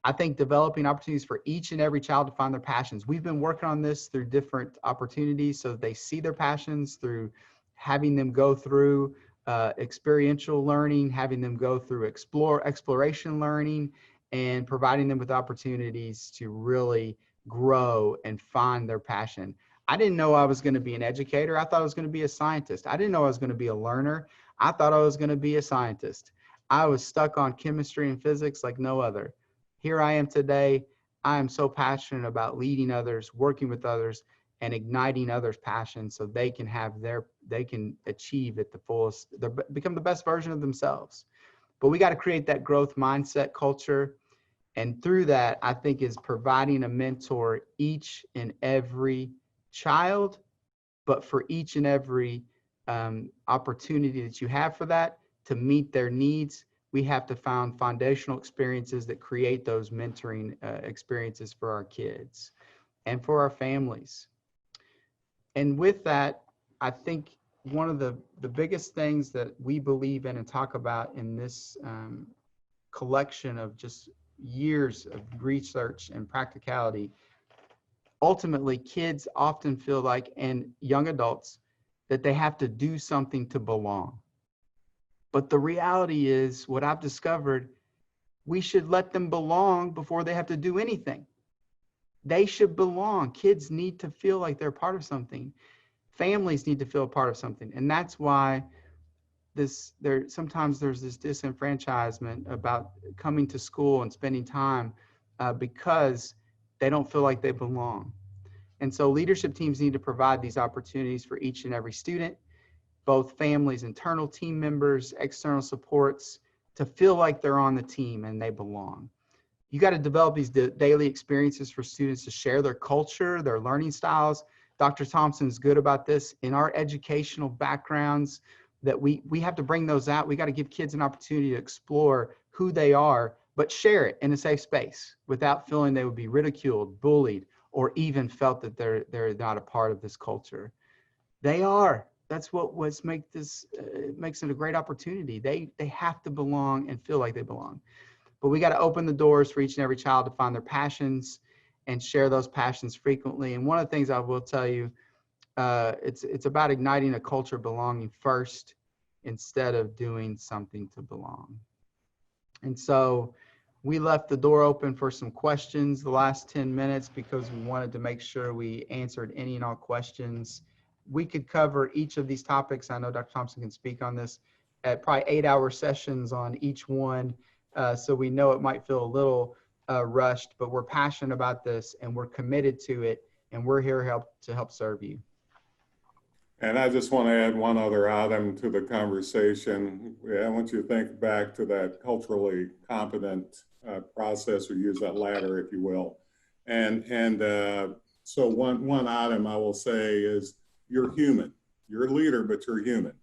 [SPEAKER 3] I think developing opportunities for each and every child to find their passions. We've been working on this through different opportunities so that they see their passions, through having them go through experiential learning, having them go through exploration learning, and providing them with opportunities to really grow and find their passion. I didn't know I was going to be an educator. I thought I was going to be a scientist. I didn't know I was going to be a learner. I thought I was going to be a scientist. I was stuck on chemistry and physics like no other. Here I am today. I am so passionate about leading others, working with others, and igniting others' passions so they can achieve at the fullest, become the best version of themselves. But we got to create that growth mindset culture. And through that, I think, is providing a mentor each and every child, but for each and every opportunity that you have for that to meet their needs. We have to find foundational experiences that create those mentoring experiences for our kids and for our families. And with that, I think one of the biggest things that we believe in and talk about in this collection of just years of research and practicality, ultimately kids often feel like, and young adults, that they have to do something to belong. But the reality is, what I've discovered, we should let them belong before they have to do anything. They should belong. Kids need to feel like they're part of something. Families need to feel a part of something. And that's why sometimes there's this disenfranchisement about coming to school and spending time because they don't feel like they belong. And so leadership teams need to provide these opportunities for each and every student, both families, internal team members, external supports, to feel like they're on the team and they belong. You got to develop these daily experiences for students to share their culture, their learning styles. Dr. Thompson's good about this. In our educational backgrounds, that we have to bring those out. We got to give kids an opportunity to explore who they are, but share it in a safe space without feeling they would be ridiculed, bullied, or even felt that they're not a part of this culture. They are. That's what makes it a great opportunity. They have to belong and feel like they belong. But we got to open the doors for each and every child to find their passions and share those passions frequently. And one of the things I will tell you, it's about igniting a culture of belonging first instead of doing something to belong. And so we left the door open for some questions the last 10 minutes because we wanted to make sure we answered any and all questions. We could cover each of these topics. I know Dr. Thompson can speak on this at probably 8-hour sessions on each one. So we know it might feel a little rushed, but we're passionate about this and we're committed to it, and we're here to help serve you.
[SPEAKER 2] And I just want to add one other item to the conversation. I want you to think back to that culturally competent process, or use that ladder, if you will. And so one item I will say is, you're human. You're a leader, but you're human.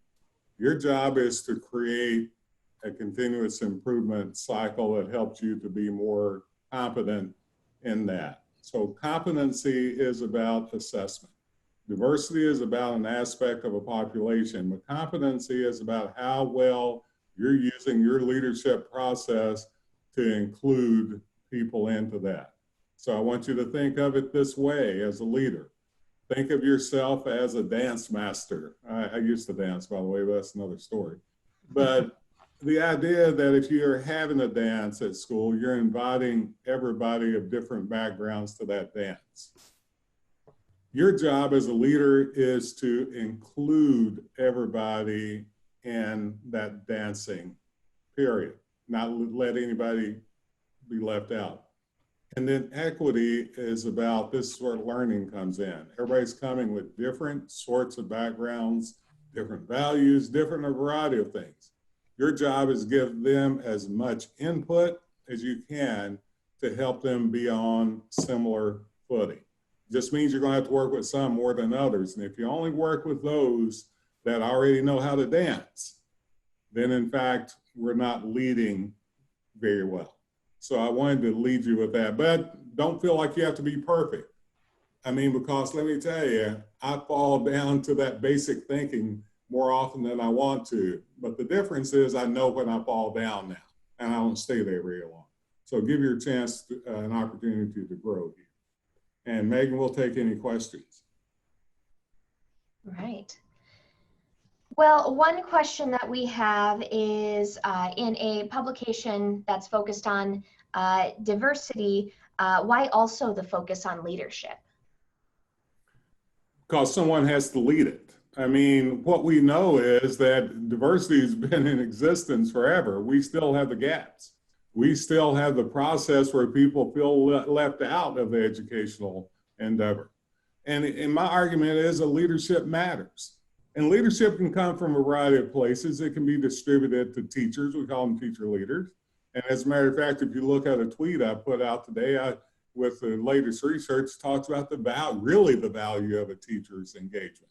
[SPEAKER 2] Your job is to create a continuous improvement cycle that helps you to be more competent in that. So competency is about assessment. Diversity is about an aspect of a population, but competency is about how well you're using your leadership process to include people into that. So I want you to think of it this way as a leader. Think of yourself as a dance master. I used to dance, by the way, but that's another story. But the idea that if you're having a dance at school, you're inviting everybody of different backgrounds to that dance. Your job as a leader is to include everybody in that dancing, period. Not let anybody be left out. And then equity is about, this is where learning comes in. Everybody's coming with different sorts of backgrounds, different values, different a variety of things. Your job is to give them as much input as you can to help them be on similar footing. Just means you're going to have to work with some more than others. And if you only work with those that already know how to dance, then in fact, we're not leading very well. So I wanted to lead you with that, but don't feel like you have to be perfect. I mean, because let me tell you, I fall down to that basic thinking more often than I want to. But the difference is I know when I fall down now, and I don't stay there very long. So give your chance to, an opportunity to grow here. And Megan will take any questions.
[SPEAKER 1] Right. Well, one question that we have is in a publication that's focused on diversity, why also the focus on leadership?
[SPEAKER 2] Because someone has to lead it. I mean, what we know is that diversity has been in existence forever. We still have the gaps. We still have the process where people feel left out of the educational endeavor. And my argument is that leadership matters. And leadership can come from a variety of places. It can be distributed to teachers. We call them teacher leaders. And as a matter of fact, if you look at a tweet I put out today, with the latest research, talks about the value of a teacher's engagement.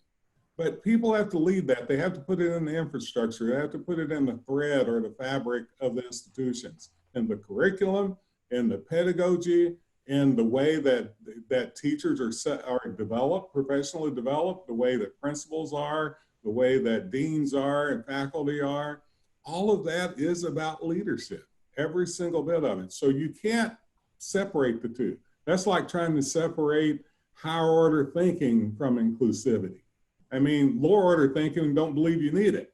[SPEAKER 2] But people have to lead that. They have to put it in the infrastructure. They have to put it in the thread or the fabric of the institutions, in the curriculum, in the pedagogy, in the way that teachers are developed, professionally developed, the way that principals are, the way that deans are and faculty are. All of that is about leadership, every single bit of it. So you can't separate the two. That's like trying to separate higher order thinking from inclusivity. I mean, lower order thinking don't believe you need it.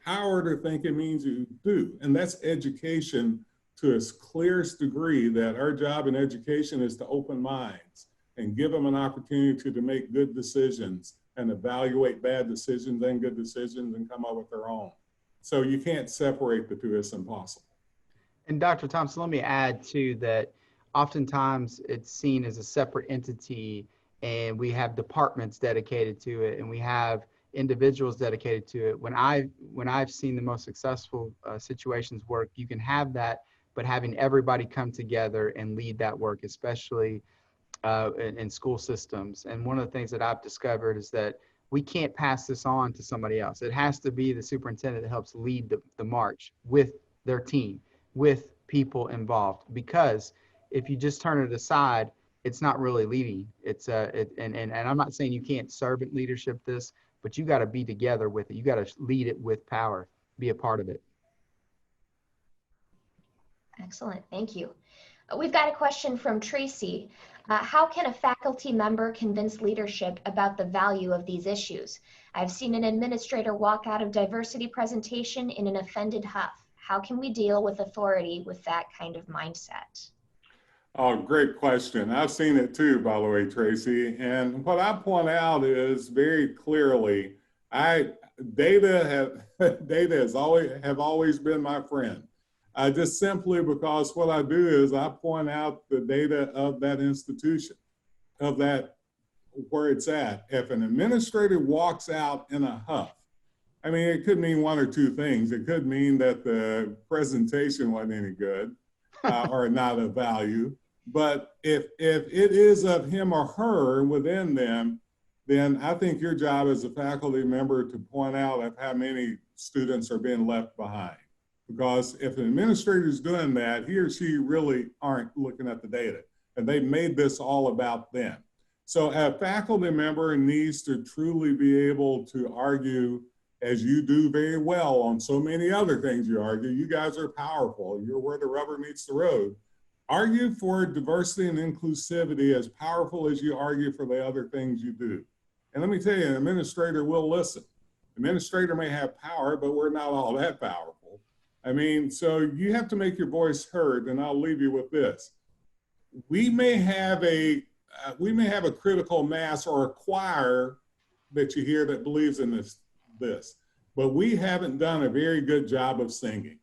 [SPEAKER 2] Higher order thinking means you do, and that's education to its clearest degree, that our job in education is to open minds and give them an opportunity to make good decisions and evaluate bad decisions and good decisions and come up with their own. So you can't separate the two, it's impossible.
[SPEAKER 3] And Dr. Thompson, let me add too that oftentimes it's seen as a separate entity, and we have departments dedicated to it, and we have individuals dedicated to it. When I've seen the most successful situations work, you can have that, but having everybody come together and lead that work, especially in school systems. And one of the things that I've discovered is that we can't pass this on to somebody else. It has to be the superintendent that helps lead the march with their team, with people involved. Because if you just turn it aside, it's not really leading. And I'm not saying you can't servant leadership this, but you got to be together with it. You got to lead it with power, be a part of it.
[SPEAKER 1] Excellent, thank you. We've got a question from Tracy. How can a faculty member convince leadership about the value of these issues? I've seen an administrator walk out of diversity presentation in an offended huff. How can we deal with authority with that kind of mindset?
[SPEAKER 2] Oh, great question. I've seen it too, by the way, Tracy. And what I point out is very clearly, data has always been my friend. Just simply because what I do is I point out the data of that institution, of that where it's at. If an administrator walks out in a huff, I mean, it could mean one or two things. It could mean that the presentation wasn't any good or not of value. But if it is of him or her within them, then I think your job as a faculty member to point out of how many students are being left behind. Because if an administrator is doing that, he or she really aren't looking at the data. And they made this all about them. So a faculty member needs to truly be able to argue, as you do very well on so many other things you argue. You guys are powerful. You're where the rubber meets the road. Argue for diversity and inclusivity as powerful as you argue for the other things you do. And let me tell you, an administrator will listen. Administrator may have power, but we're not all that powerful. I mean, so you have to make your voice heard, and I'll leave you with this. We may have a critical mass or a choir that you hear that believes in this, but we haven't done a very good job of singing.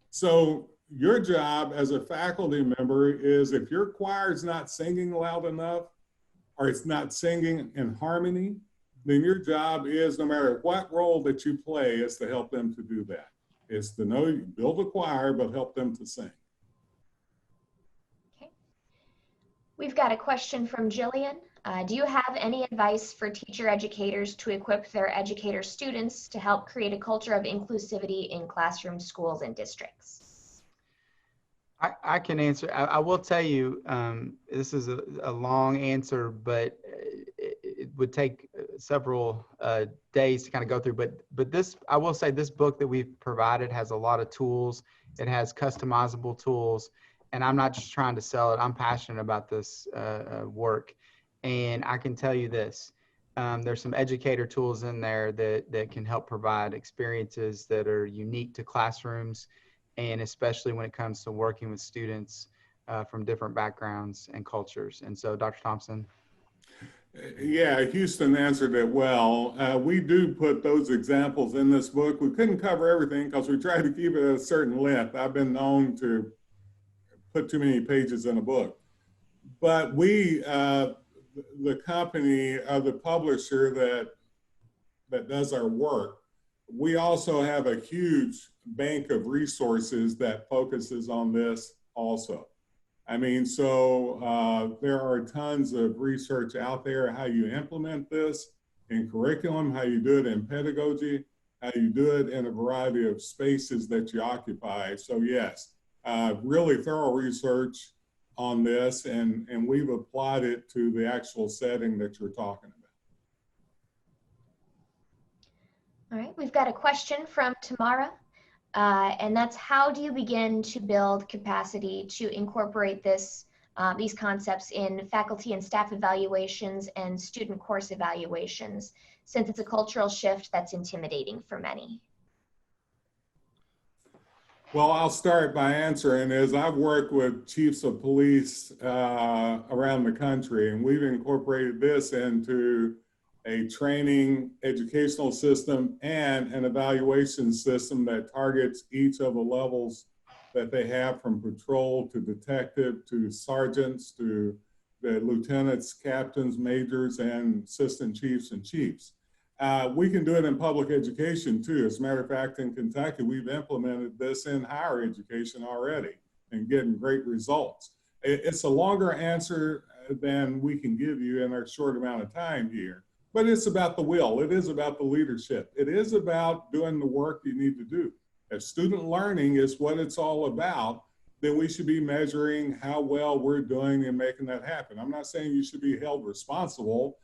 [SPEAKER 2] So your job as a faculty member is, if your choir is not singing loud enough or it's not singing in harmony, then your job is, no matter what role that you play, is to help them to do that. Is to know, build a choir, but help them to sing.
[SPEAKER 1] Okay. We've got a question from Jillian. Do you have any advice for teacher educators to equip their educator students to help create a culture of inclusivity in classrooms, schools, and districts?
[SPEAKER 3] I can answer. I will tell you, this is a long answer, but it would take several days to kind of go through. But this, I will say, this book that we've provided has a lot of tools. It has customizable tools, and I'm not just trying to sell it. I'm passionate about this work, and I can tell you this. There's some educator tools in there that can help provide experiences that are unique to classrooms, and especially when it comes to working with students from different backgrounds and cultures. And so, Dr. Thompson.
[SPEAKER 2] Yeah, Houston answered it well. We do put those examples in this book. We couldn't cover everything because we tried to keep it at a certain length. I've been known to put too many pages in a book. But we, the company, the publisher that does our work, we also have a huge bank of resources that focuses on this also. I mean, so there are tons of research out there, how you implement this in curriculum, how you do it in pedagogy, how you do it in a variety of spaces that you occupy. So yes, really thorough research on this, and we've applied it to the actual setting that you're talking about.
[SPEAKER 1] All right, we've got a question from Tamara, and that's, how do you begin to build capacity to incorporate these concepts in faculty and staff evaluations and student course evaluations, since it's a cultural shift that's intimidating for many?
[SPEAKER 2] Well, I'll start by answering is, I've worked with chiefs of police around the country, and we've incorporated this into a training educational system and an evaluation system that targets each of the levels that they have, from patrol to detective to sergeants to the lieutenants, captains, majors, and assistant chiefs and chiefs. We can do it in public education too. As a matter of fact, in Kentucky, we've implemented this in higher education already and getting great results. It's a longer answer than we can give you in our short amount of time here. But it's about the will. It is about the leadership. It is about doing the work you need to do. If student learning is what it's all about, then we should be measuring how well we're doing in making that happen. I'm not saying you should be held responsible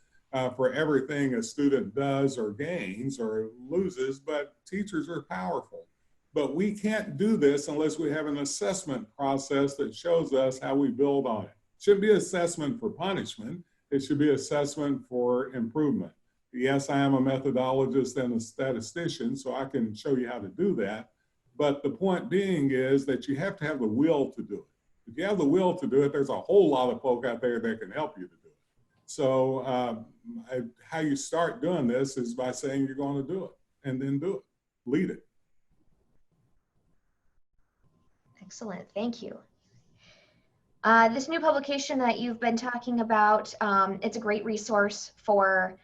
[SPEAKER 2] for everything a student does or gains or loses, but teachers are powerful. But we can't do this unless we have an assessment process that shows us how we build on it. It shouldn't be assessment for punishment. It should be assessment for improvement. Yes, I am a methodologist and a statistician, so I can show you how to do that. But the point being is that you have to have the will to do it. If you have the will to do it, there's a whole lot of folk out there that can help you to do it. So how you start doing this is by saying you're going to do it, and then do it, lead it.
[SPEAKER 1] Excellent, thank you. This new publication that you've been talking about, it's a great resource for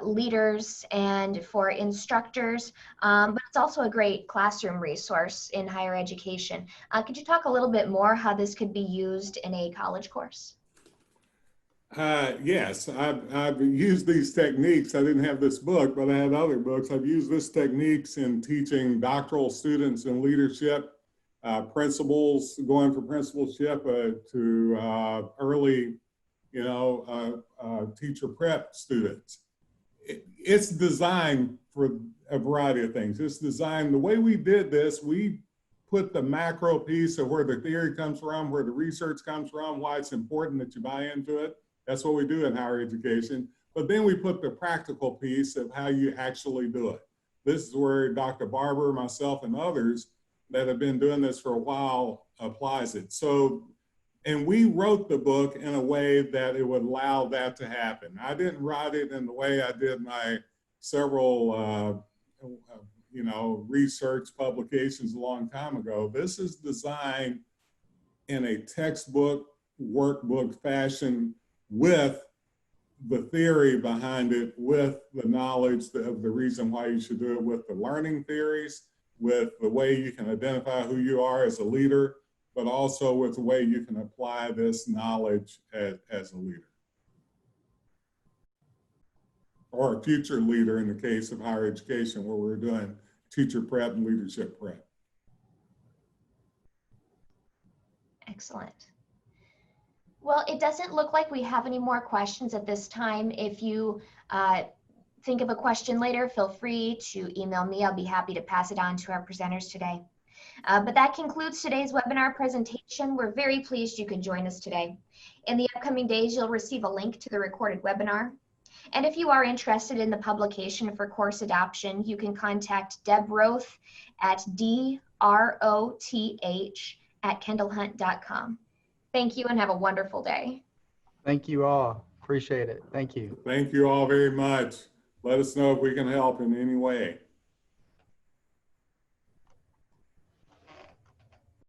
[SPEAKER 1] leaders and for instructors, but it's also a great classroom resource in higher education. Could you talk a little bit more how this could be used in a college course?
[SPEAKER 2] Yes, I've used these techniques. I didn't have this book, but I had other books. I've used this techniques in teaching doctoral students in leadership, principals, going from principalship to early, teacher prep students. It's designed for a variety of things. It's designed, the way we did this, we put the macro piece of where the theory comes from, where the research comes from, why it's important that you buy into it. That's what we do in higher education. But then we put the practical piece of how you actually do it. This is where Dr. Barber, myself, and others that have been doing this for a while applies it. So, and we wrote the book in a way that it would allow that to happen. I didn't write it in the way I did my several, research publications a long time ago. This is designed in a textbook, workbook fashion with the theory behind it, with the knowledge of the reason why you should do it, with the learning theories, with the way you can identify who you are as a leader, but also with the way you can apply this knowledge as a leader. Or a future leader in the case of higher education, where we're doing teacher prep and leadership prep.
[SPEAKER 1] Excellent. Well, it doesn't look like we have any more questions at this time. If you think of a question later, feel free to email me. I'll be happy to pass it on to our presenters today. But that concludes today's webinar presentation. We're very pleased you could join us today. In the upcoming days, you'll receive a link to the recorded webinar. And if you are interested in the publication for course adoption, you can contact Deb Roth at droth@kendallhunt.com. Thank you and have a wonderful day.
[SPEAKER 3] Thank you all. Appreciate it. Thank you.
[SPEAKER 2] Thank you all very much. Let us know if we can help in any way.